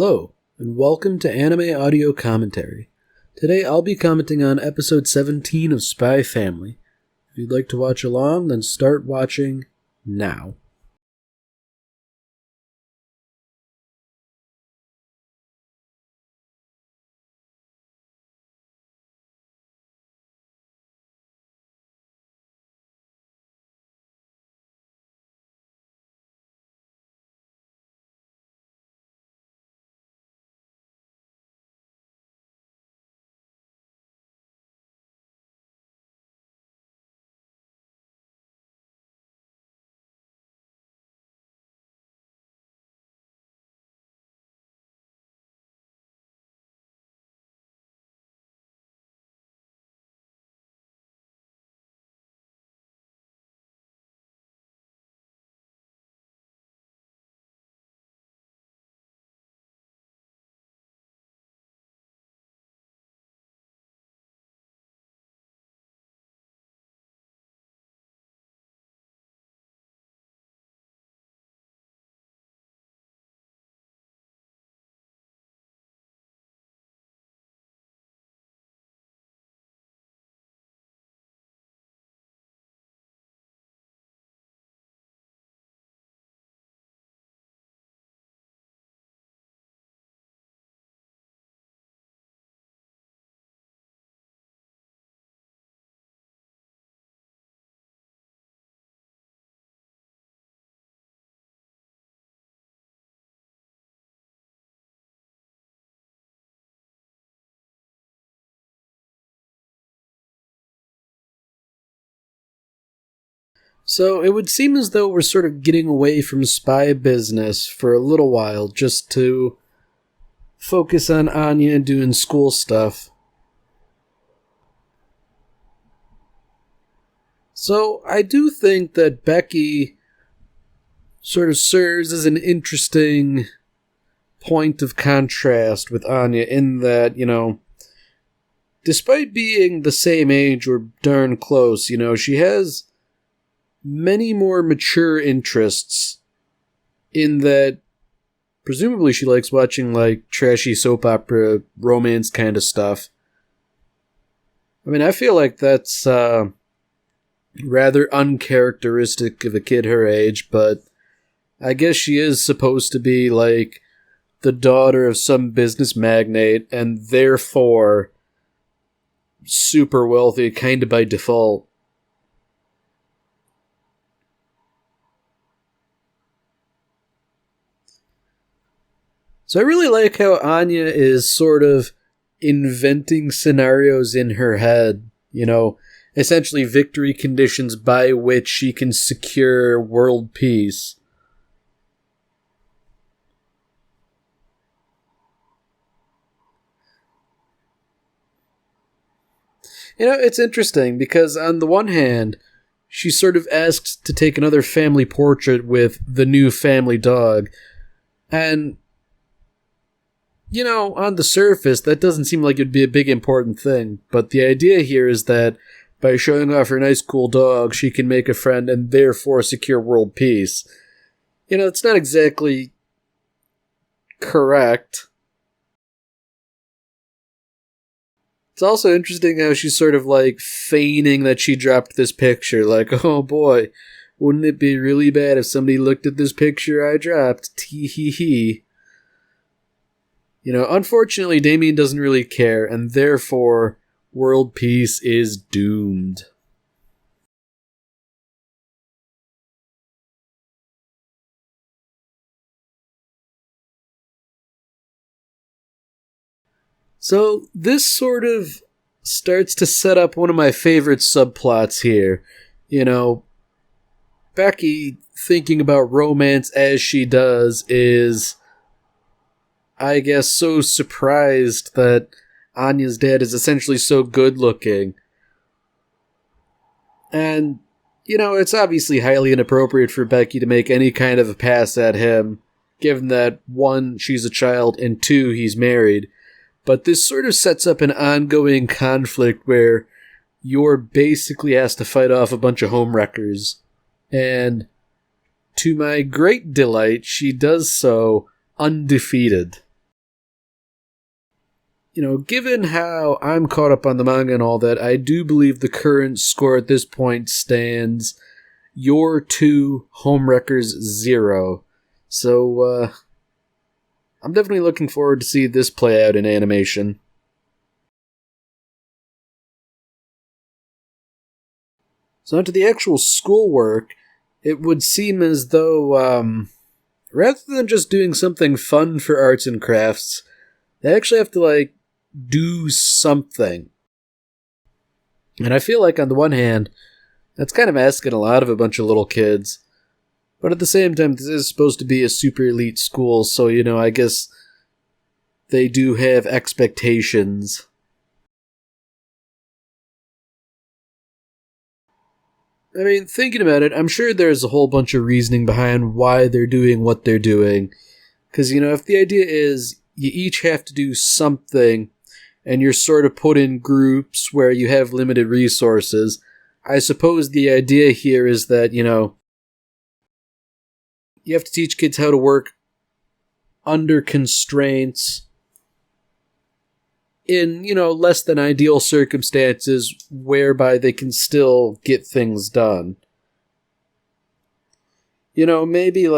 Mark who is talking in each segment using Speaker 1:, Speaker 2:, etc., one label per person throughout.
Speaker 1: Hello, and welcome to Anime Audio Commentary. Today I'll be commenting on episode 17 of Spy Family. If you'd like to watch along, then start watching now. So it would seem as though we're sort of getting away from spy business for a little while just to focus on Anya doing school stuff. So I do think that Becky sort of serves as an interesting point of contrast with Anya in that, despite being the same age or darn close, she has many more mature interests in that presumably she likes watching like trashy soap opera romance kind of stuff. I mean, I feel like that's rather uncharacteristic of a kid her age, but I guess she is supposed to be like the daughter of some business magnate and therefore super wealthy kind of by default. So I really like how Anya is sort of inventing scenarios in her head, essentially victory conditions by which she can secure world peace. It's interesting because on the one hand, she's sort of asked to take another family portrait with the new family dog, and on the surface, that doesn't seem like it'd be a big important thing, but the idea here is that by showing off her nice cool dog, she can make a friend and therefore secure world peace. It's not exactly correct. It's also interesting how she's sort of like feigning that she dropped this picture, like, oh boy, wouldn't it be really bad if somebody looked at this picture I dropped? Tee hee hee. Unfortunately, Damien doesn't really care, and therefore, world peace is doomed. So, this sort of starts to set up one of my favorite subplots here. Becky, thinking about romance as she does, is, I guess, so surprised that Anya's dad is essentially so good looking. And, it's obviously highly inappropriate for Becky to make any kind of a pass at him, given that, one, she's a child, and two, he's married. But this sort of sets up an ongoing conflict where Yor basically has to fight off a bunch of homewreckers. And to my great delight, she does so undefeated. given how I'm caught up on the manga and all that, I do believe the current score at this point stands your 2, Homewreckers 0. So, I'm definitely looking forward to see this play out in animation. So onto the actual schoolwork, it would seem as though, rather than just doing something fun for arts and crafts, they actually have to, do something. And I feel like on the one hand, that's kind of asking a lot of a bunch of little kids. But at the same time, this is supposed to be a super elite school, so, I guess they do have expectations. I mean, thinking about it, I'm sure there's a whole bunch of reasoning behind why they're doing what they're doing. Because, if the idea is you each have to do something, and you're sort of put in groups where you have limited resources, I suppose the idea here is that, you have to teach kids how to work under constraints in, less than ideal circumstances whereby they can still get things done. Maybe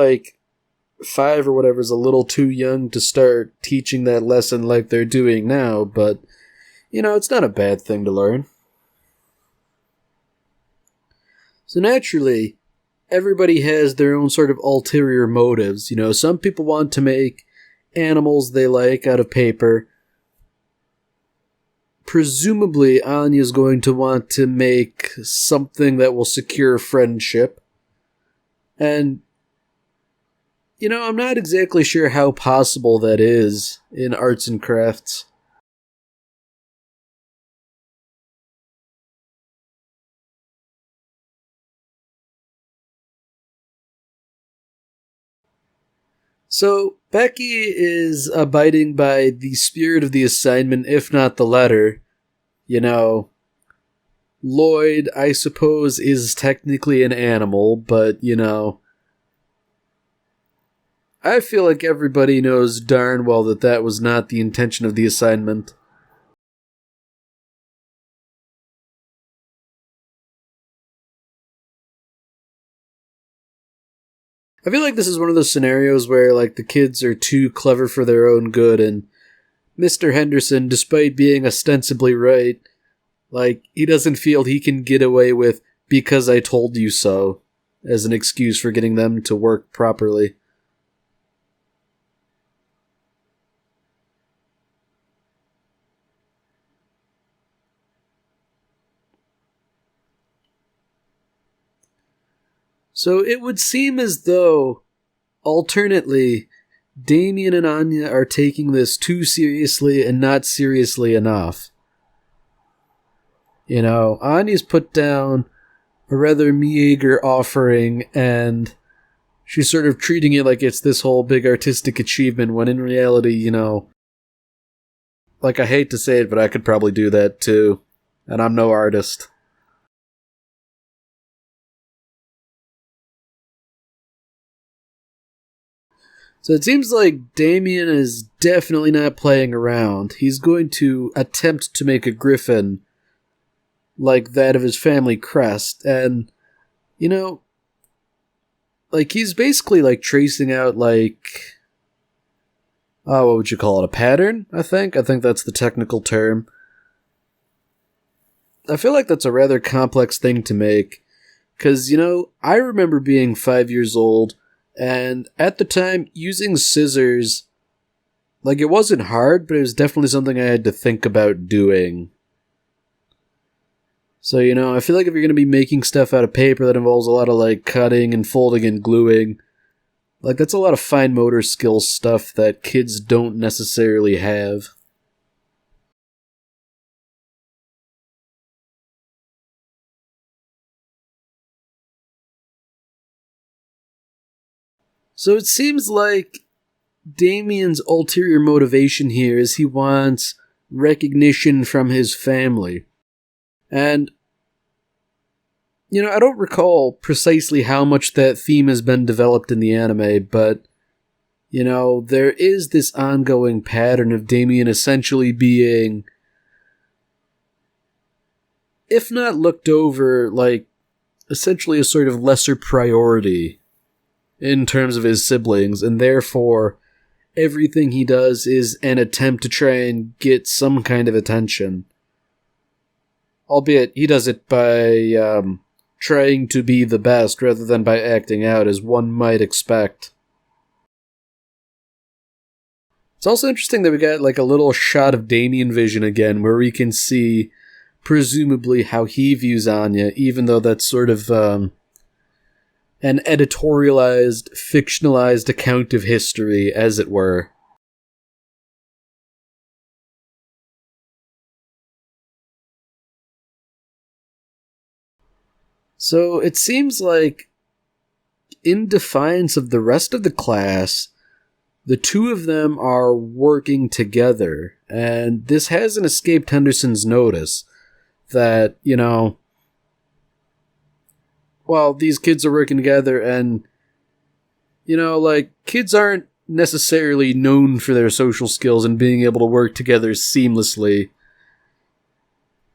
Speaker 1: 5 or whatever is a little too young to start teaching that lesson like they're doing now, but, it's not a bad thing to learn. So naturally, everybody has their own sort of ulterior motives. Some people want to make animals they like out of paper. Presumably, Anya's going to want to make something that will secure friendship. And, I'm not exactly sure how possible that is in arts and crafts. So, Becky is abiding by the spirit of the assignment, if not the letter. Lloyd, I suppose, is technically an animal, but, I feel like everybody knows darn well that that was not the intention of the assignment. I feel like this is one of those scenarios where, the kids are too clever for their own good, and Mr. Henderson, despite being ostensibly right, he doesn't feel he can get away with "because I told you so" as an excuse for getting them to work properly. So it would seem as though, alternately, Damien and Anya are taking this too seriously and not seriously enough. Anya's put down a rather meager offering, and she's sort of treating it like it's this whole big artistic achievement, when in reality, I hate to say it, but I could probably do that too. And I'm no artist. So it seems like Damien is definitely not playing around. He's going to attempt to make a griffin like that of his family crest. And, he's basically tracing out what would you call it? A pattern, I think? I think that's the technical term. I feel like that's a rather complex thing to make. Because, I remember being 5 years old, and at the time, using scissors, it wasn't hard, but it was definitely something I had to think about doing. So, I feel like if you're going to be making stuff out of paper that involves a lot of, cutting and folding and gluing, that's a lot of fine motor skill stuff that kids don't necessarily have. So it seems like Damien's ulterior motivation here is he wants recognition from his family. And, I don't recall precisely how much that theme has been developed in the anime, but, There is this ongoing pattern of Damien essentially being, if not looked over, like, essentially a sort of lesser priority in terms of his siblings, and therefore everything he does is an attempt to try and get some kind of attention. Albeit he does it by trying to be the best rather than by acting out, as one might expect. It's also interesting that we got like a little shot of Damien vision again, where we can see presumably how he views Anya, even though that's sort of an editorialized, fictionalized account of history, as it were. So it seems like, in defiance of the rest of the class, the two of them are working together, and this hasn't escaped Henderson's notice that, well, these kids are working together, and, like, kids aren't necessarily known for their social skills and being able to work together seamlessly.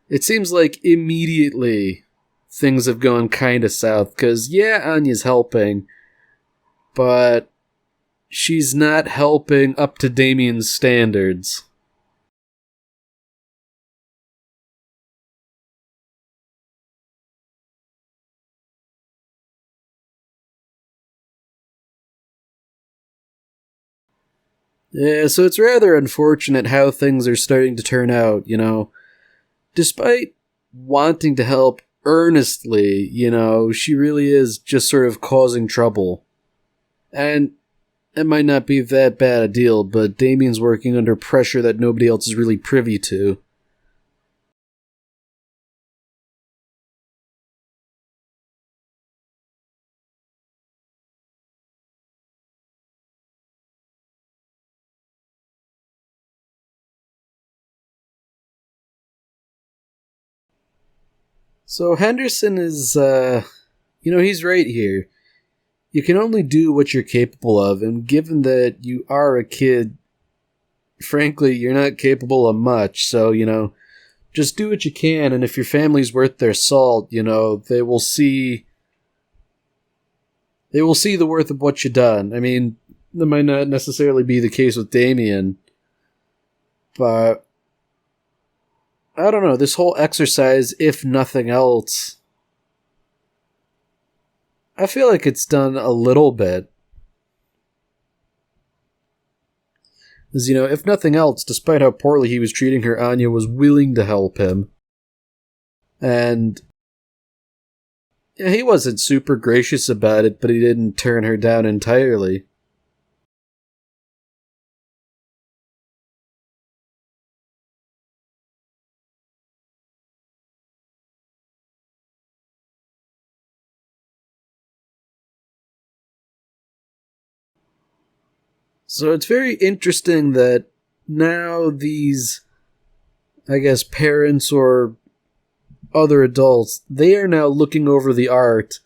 Speaker 1: It seems like immediately things have gone kind of south, because, yeah, Anya's helping, but she's not helping up to Damien's standards. Yeah, so it's rather unfortunate how things are starting to turn out, Despite wanting to help earnestly, she really is just sort of causing trouble. And it might not be that bad a deal, but Damien's working under pressure that nobody else is really privy to. So Henderson is, he's right here. You can only do what you're capable of, and given that you are a kid, frankly, you're not capable of much, so, just do what you can, and if your family's worth their salt, they will see the worth of what you've done. I mean, that might not necessarily be the case with Damien, but I don't know, this whole exercise, if nothing else, I feel like it's done a little bit. As, if nothing else, despite how poorly he was treating her, Anya was willing to help him. And yeah, he wasn't super gracious about it, but he didn't turn her down entirely. So it's very interesting that now these, I guess, parents or other adults, they are now looking over the art,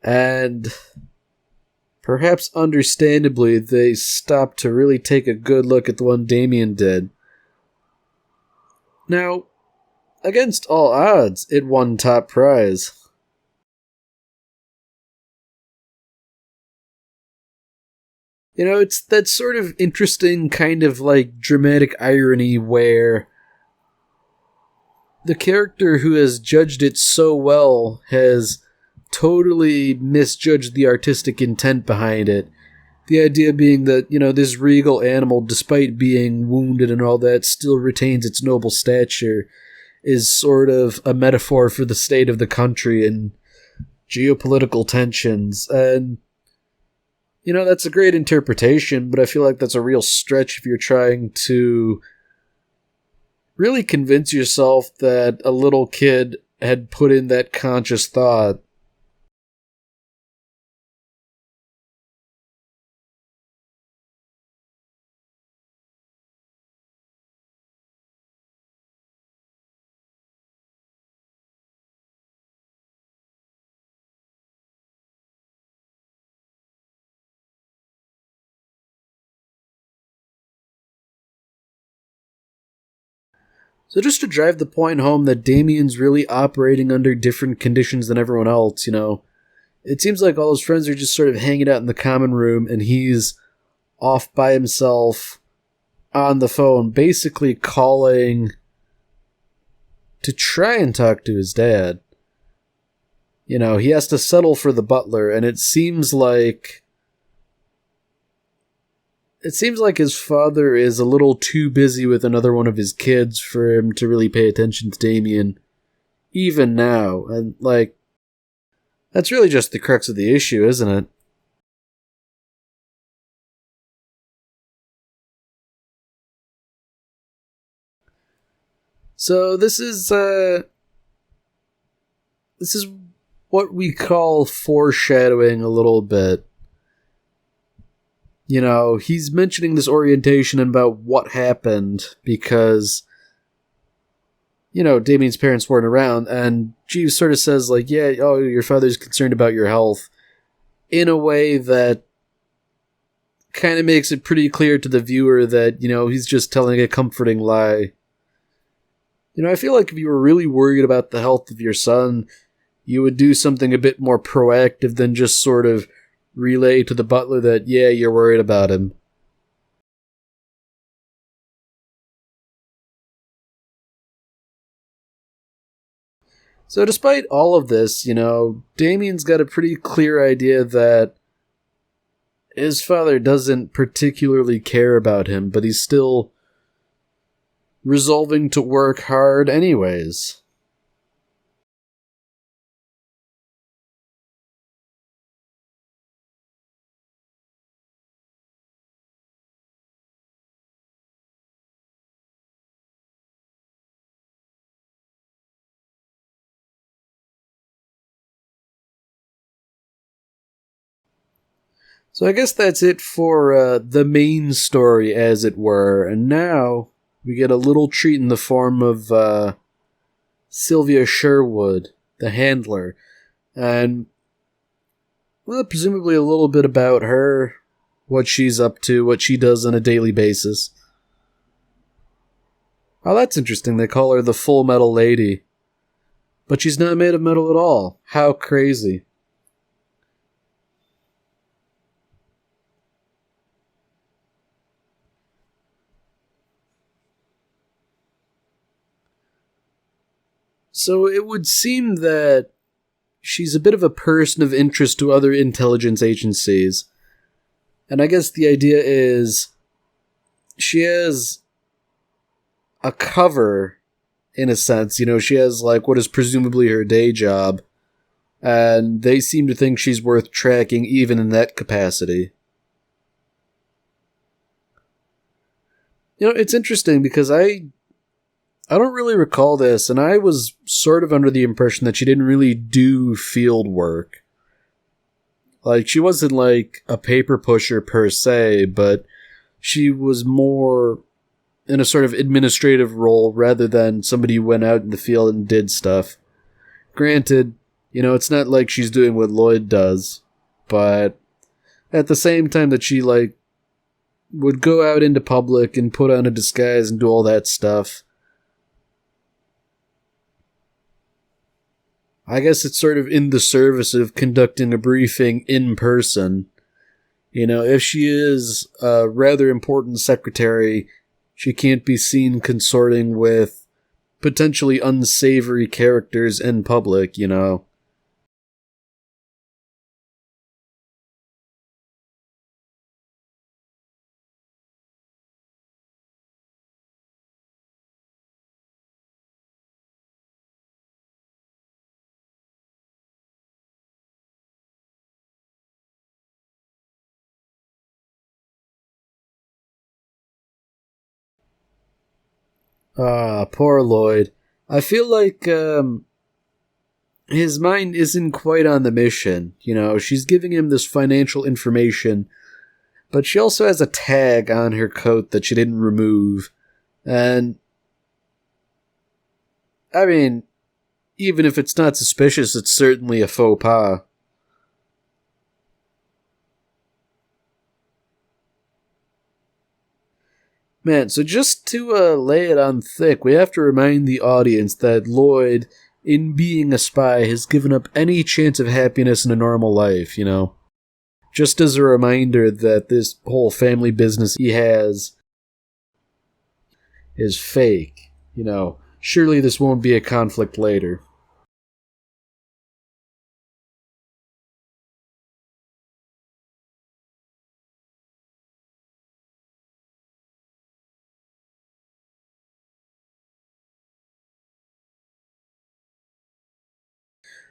Speaker 1: and perhaps understandably, they stopped to really take a good look at the one Damien did. Now, against all odds, it won top prize. It's that sort of interesting kind of like dramatic irony where the character who has judged it so well has totally misjudged the artistic intent behind it. The idea being that, this regal animal, despite being wounded and all that, still retains its noble stature, is sort of a metaphor for the state of the country and geopolitical tensions. And, that's a great interpretation, but I feel like that's a real stretch if you're trying to really convince yourself that a little kid had put in that conscious thought. So just to drive the point home that Damien's really operating under different conditions than everyone else, it seems like all his friends are just sort of hanging out in the common room and he's off by himself on the phone, basically calling to try and talk to his dad. He has to settle for the butler, and it seems like his father is a little too busy with another one of his kids for him to really pay attention to Damien, even now. And, that's really just the crux of the issue, isn't it? So this is what we call foreshadowing a little bit. He's mentioning this orientation about what happened because, Damien's parents weren't around, and Jeeves sort of says, your father's concerned about your health, in a way that kind of makes it pretty clear to the viewer that, he's just telling a comforting lie. I feel like if you were really worried about the health of your son, you would do something a bit more proactive than just sort of relay to the butler that, yeah, you're worried about him. So despite all of this, Damien's got a pretty clear idea that his father doesn't particularly care about him, but he's still resolving to work hard anyways. So I guess that's it for the main story, as it were, and now we get a little treat in the form of Sylvia Sherwood, the handler, and presumably a little bit about her, what she's up to, what she does on a daily basis. Oh, that's interesting. They call her the Full Metal Lady. But she's not made of metal at all. How crazy. So it would seem that she's a bit of a person of interest to other intelligence agencies. And I guess the idea is she has a cover, in a sense. She has what is presumably her day job. And they seem to think she's worth tracking even in that capacity. It's interesting because I don't really recall this, and I was sort of under the impression that she didn't really do field work. She wasn't a paper pusher per se, but she was more in a sort of administrative role rather than somebody who went out in the field and did stuff. Granted, it's not like she's doing what Lloyd does, but at the same time that she, would go out into public and put on a disguise and do all that stuff, I guess it's sort of in the service of conducting a briefing in person. If she is a rather important secretary, she can't be seen consorting with potentially unsavory characters in public, Poor Lloyd. I feel like, his mind isn't quite on the mission. She's giving him this financial information, but she also has a tag on her coat that she didn't remove. And, I mean, even if it's not suspicious, it's certainly a faux pas. Man, so just to lay it on thick, we have to remind the audience that Lloyd, in being a spy, has given up any chance of happiness in a normal life, you know? Just as a reminder that this whole family business he has is fake, you know? Surely this won't be a conflict later.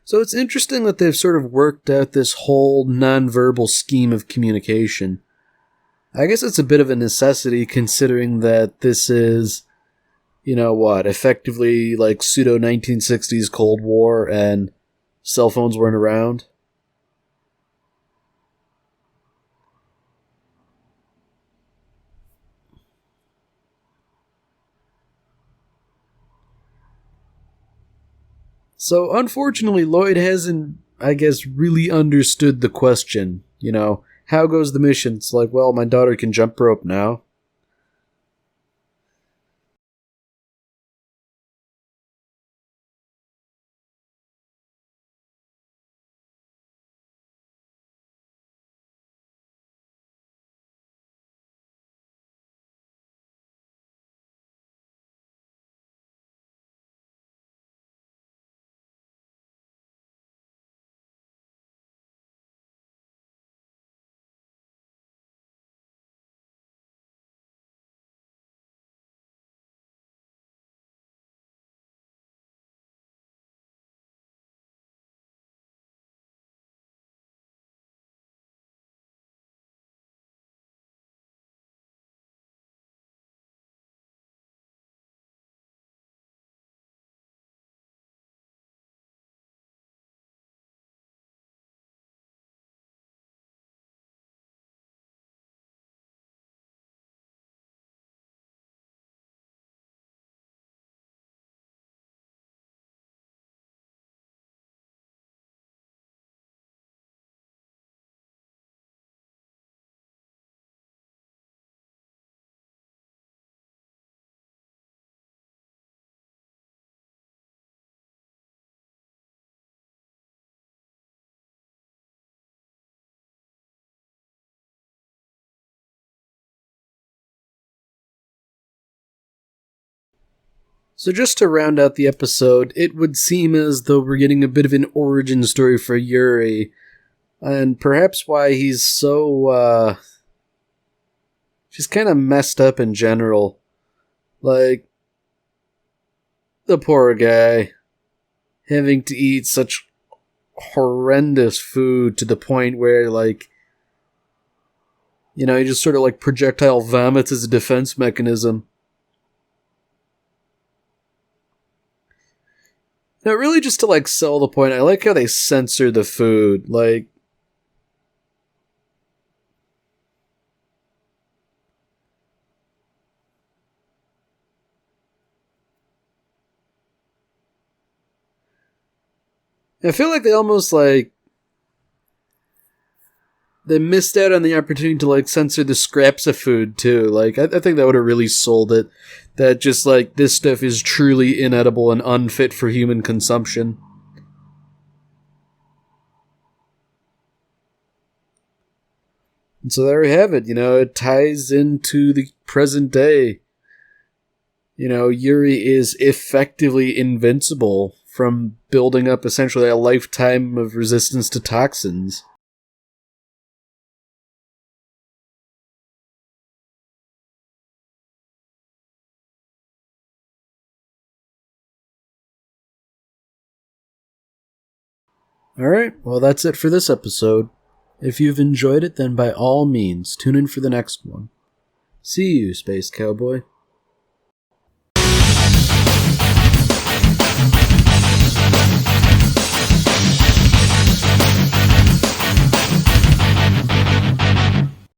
Speaker 1: So it's interesting that they've sort of worked out this whole nonverbal scheme of communication. I guess it's a bit of a necessity considering that this is, you know what, effectively like pseudo 1960s Cold War and cell phones weren't around. So unfortunately, Lloyd hasn't, I guess, really understood the question. You know, how goes the mission? It's like, well, my daughter can jump rope now. So just to round out the episode, it would seem as though we're getting a bit of an origin story for Yuri, and perhaps why he's so, just kind of messed up in general. Like, the poor guy, having to eat such horrendous food to the point where, like, you know, he just sort of like projectile vomits as a defense mechanism. Now, really, just to like sell the point, I like how they censor the food. Like, I feel like they almost like they missed out on the opportunity to like censor the scraps of food too. Like, I think that would have really sold it. That just like this stuff is truly inedible and unfit for human consumption. And so there we have it. You know, it ties into the present day. You know, Yuri is effectively invincible from building up essentially a lifetime of resistance to toxins. Alright, well that's it for this episode. If you've enjoyed it, then by all means, tune in for the next one. See you, Space Cowboy.